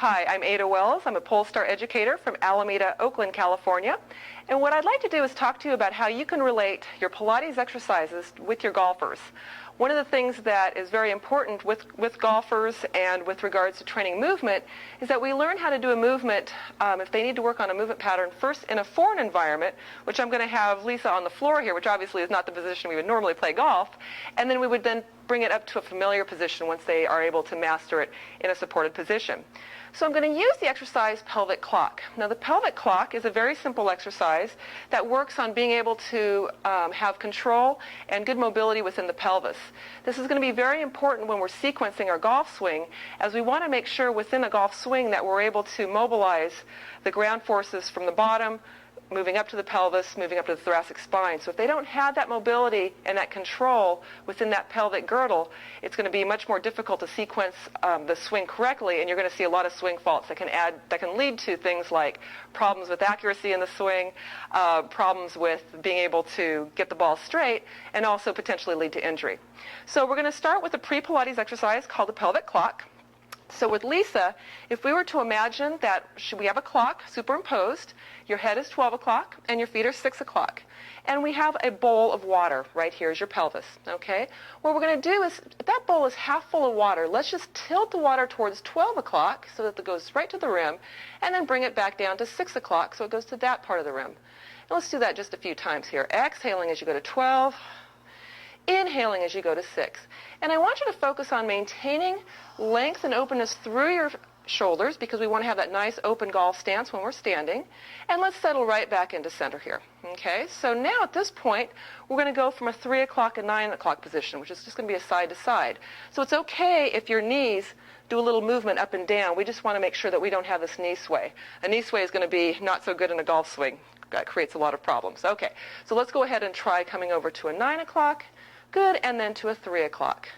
Hi, I'm Ada Wells. I'm a Polestar educator from Alameda, Oakland, California. And what I'd like to do is talk to you about how you can relate your Pilates exercises with your golfers. One of the things that is very important with golfers and with regards to training movement is that we learn how to do a movement, if they need to work on a movement pattern, first in a foreign environment, which I'm going to have Lisa on the floor here, which obviously is not the position we would normally play golf, and then we would then bring it up to a familiar position once they are able to master it in a supported position. So I'm going to use the exercise pelvic clock. Now the pelvic clock is a very simple exercise that works on being able to have control and good mobility within the pelvis. This is going to be very important when we're sequencing our golf swing, as we want to make sure within a golf swing that we're able to mobilize the ground forces from the bottom, moving up to the pelvis, moving up to the thoracic spine. So if they don't have that mobility and that control within that pelvic girdle, it's going to be much more difficult to sequence the swing correctly, and you're going to see a lot of swing faults that can lead to things like problems with accuracy in the swing, problems with being able to get the ball straight, and also potentially lead to injury. So we're going to start with a pre-Pilates exercise called the pelvic clock. So with Lisa, if we were to imagine that we have a clock superimposed, your head is 12 o'clock and your feet are 6 o'clock. And we have a bowl of water right here is your pelvis, okay? What we're going to do is, if that bowl is half full of water, let's just tilt the water towards 12 o'clock so that it goes right to the rim, and then bring it back down to 6 o'clock so it goes to that part of the rim. And let's do that just a few times here. Exhaling as you go to 12. Inhaling as you go to 6. And I want you to focus on maintaining length and openness through your shoulders, because we want to have that nice open golf stance when we're standing. And let's settle right back into center here. Okay, so now at this point, we're going to go from a 3 o'clock and 9 o'clock position, which is just going to be a side to side. So it's okay if your knees do a little movement up and down. We just want to make sure that we don't have this knee sway. A knee sway is going to be not so good in a golf swing. That creates a lot of problems. Okay, so let's go ahead and try coming over to a 9 o'clock. Good, and then to a 3 o'clock.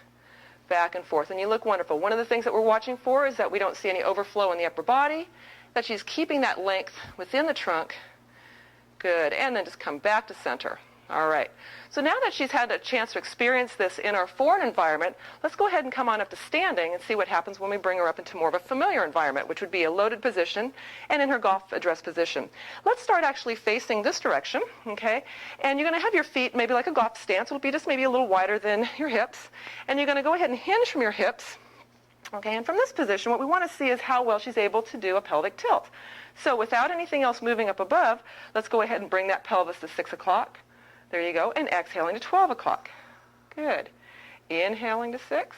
Back and forth, and you look wonderful. One of the things that we're watching for is that we don't see any overflow in the upper body, that she's keeping that length within the trunk. Good, and then just come back to center. All right. So now that she's had a chance to experience this in our foreign environment, let's go ahead and come on up to standing and see what happens when we bring her up into more of a familiar environment, which would be a loaded position and in her golf address position. Let's start actually facing this direction, okay? And you're going to have your feet maybe like a golf stance. It'll be just maybe a little wider than your hips. And you're going to go ahead and hinge from your hips. Okay, and from this position, what we want to see is how well she's able to do a pelvic tilt. So without anything else moving up above, let's go ahead and bring that pelvis to 6 o'clock. There you go, and exhaling to 12 o'clock. Good. Inhaling to 6,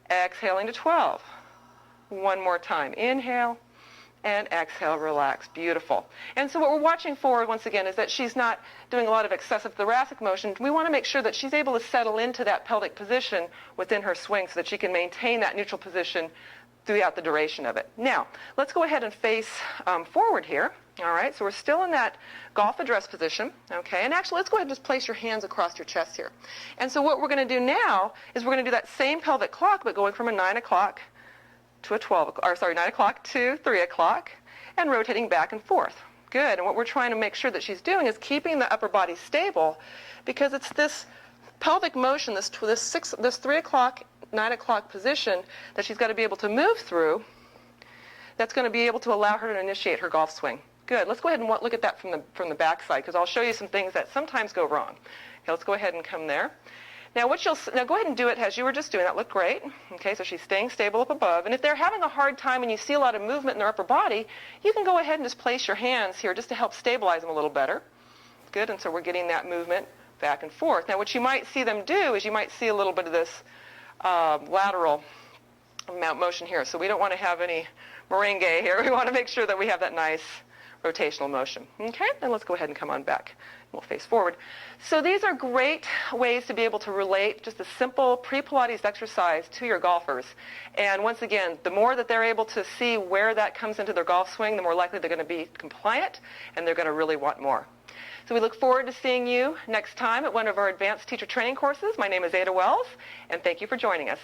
exhaling to 12. One more time. Inhale and exhale, relax. Beautiful. And so what we're watching for, once again, is that she's not doing a lot of excessive thoracic motion. We want to make sure that she's able to settle into that pelvic position within her swing so that she can maintain that neutral position throughout the duration of it. Now, let's go ahead and face forward here. All right, so we're still in that golf address position, okay? And actually, let's go ahead and just place your hands across your chest here. And so what we're going to do now is we're going to do that same pelvic clock, but going from a 9 o'clock to a 9 o'clock to 3 o'clock, and rotating back and forth. Good, and what we're trying to make sure that she's doing is keeping the upper body stable, because it's this pelvic motion, this 3 o'clock, 9 o'clock position that she's got to be able to move through, that's going to be able to allow her to initiate her golf swing. Good. Let's go ahead and look at that from the back side, because I'll show you some things that sometimes go wrong. Okay, let's go ahead and come there. Now, go ahead and do it as you were just doing. That looked great. Okay, so she's staying stable up above. And if they're having a hard time and you see a lot of movement in their upper body, you can go ahead and just place your hands here just to help stabilize them a little better. Good. And so we're getting that movement back and forth. Now, what you might see them do is you might see a little bit of this lateral motion here. So we don't want to have any merengue here. We want to make sure that we have that nice rotational motion. Okay, and let's go ahead and come on back. We'll face forward. So these are great ways to be able to relate just a simple pre-Pilates exercise to your golfers. And once again, the more that they're able to see where that comes into their golf swing, the more likely they're going to be compliant, and they're going to really want more. So we look forward to seeing you next time at one of our advanced teacher training courses. My name is Ada Wells, and thank you for joining us.